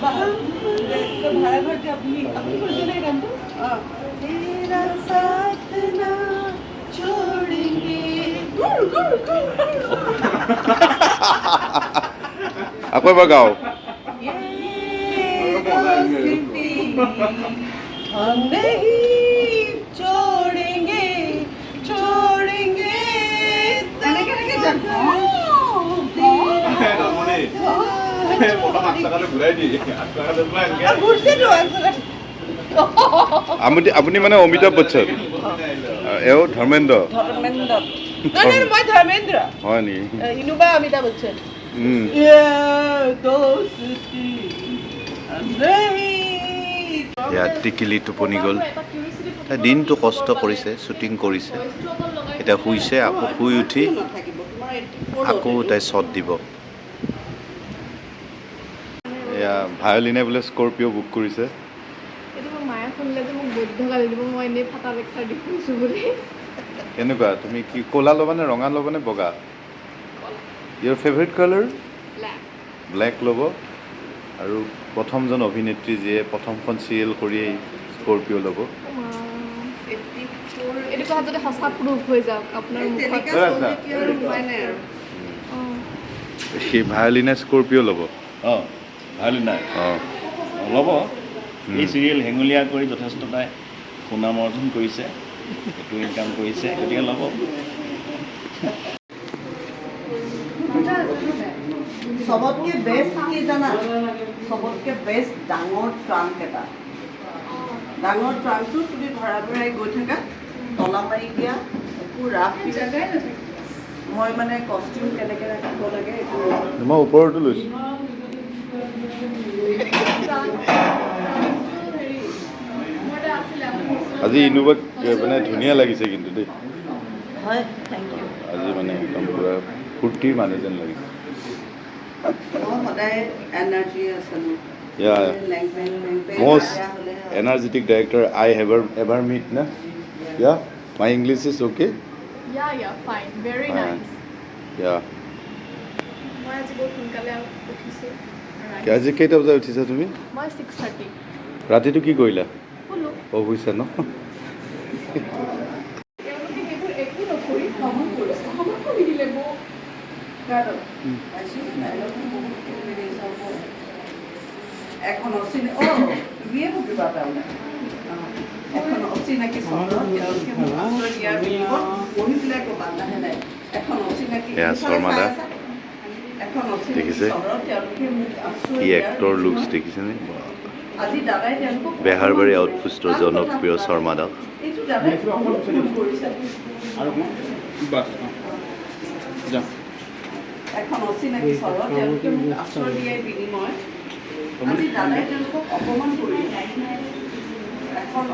ভাড়া ঘৰ যে আপনি কৰছেন এই গানটা तेरा साथ ना छोड़ेंगे আকৌ এবাৰ গাও हम नहीं छोड़ेंगे छोड़ेंगे আপুনি মানে অমিতাভ বচ্চন এও ধৰ্মেন্দ্ৰ মই ধৰ্মেন্দ্ৰ হয় নেকি ইনুবা অমিতাভ বচ্চন ইয়াত টিকিলি টোপনি গ'ল তাই দিনটো কষ্ট কৰিছে শ্বুটিং কৰিছে এতিয়া শুইছে আকৌ শুই উঠি আকৌ তাই শ্বট দিব এয়া ভায়লিনে বোলে স্কৰপিঅ' বুক কৰিছে মায়ে শুনিলে যে মোক বৈধ গালি দিব মই এনেই ফাটা লেকচাৰ দি ফুৰিছোঁ বুলি কেনেকুৱা তুমি কি ক'লা ল'বা নে ৰঙা ল'বা নে বগা ইয়ৰ ফেভৰেট কালাৰ ব্লেক ল'ব আৰু প্ৰথমজন অভিনেত্ৰী যিয়ে প্ৰথমখন চিৰিয়েল কৰিয়েই স্কৰপিঅ' ল'ব এইটো কথা যদি সঁচা প্ৰুফ হৈ যাওক আপোনাৰ মুখত সেই ভায়লিনে স্কৰপিঅ' ল'ব অঁ ভায়লিনা অঁ ল'ব এই চিৰিয়েল হেঙুলীয়া কৰি যথেষ্ট তাই সুনাম অৰ্জন কৰিছে সেইটো ইনকাম কৰিছে গতিকে ল'ব সবতকে বেষ্ট কি জানা সবতকে বেষ্ট ডাঙৰ ট্ৰাংক এটা ডাঙৰ ট্ৰাংকটো তুমি ভৰাই ভৰাই গৈ থাকা তলা মাৰি দিয়া একো ৰাফ মই মানে কষ্টিউম কেনেকৈ ৰাখিব লাগে এইটো মই ওপৰতো লৈছোঁ আজি ইনোভাক মানে ধুনীয়া লাগিছে কিন্তু দেই হয় থেংক ইউ আজি মানে একদম পুৰা ফূৰ্তিৰ মানুহ যেন লাগিছে মই সদায় এনাৰ্জি আছে মোৰ Yeah, most energetic director I ever meet, na? Yeah, my English is okay. Yeah, fine, very nice. Yeah. মই আজি বহুত সোনকালে উঠিছোঁ আজি কেইটা বজাত উঠিছা তুমি মই 6:30 ৰাতিটো কি কৰিলা শুলো শুইছা ন তেওঁলোকে সেইবোৰ একো নকৰি ভ্ৰমণ কৰিছে ভ্ৰমণ কৰি দিলে মোক এখন অচিনাকি বিয়ে কিবা তাৰমানে এখন অচিনাকি চহৰত তেওঁলোকে মোক আশ্ৰয় দিয়াৰ বিনিময়ত পঢ়ি পেলাই ক'ৰবাত লাহে লাহে এখন অচিনাকি শৰ্মাদা এখন অচিনাকি দেখিছে চহৰত তেওঁলোকে মোক আশ্ৰয় কি দিয়াৰ এক্টৰ লুকছ দেখিছেনে আজি দাদাই তেওঁলোকক বেহাৰবাৰী আউটপোষ্টৰ জনপ্ৰিয় শৰ্মাদাক এইটো দাদাই কৰিছে এখন অচিনাকি চহৰত তেওঁলোকে মোক আশ্ৰয় দিয়াৰ বিনিময়ত আজি দাদাই তেওঁলোকক অপমান কৰিলে এখন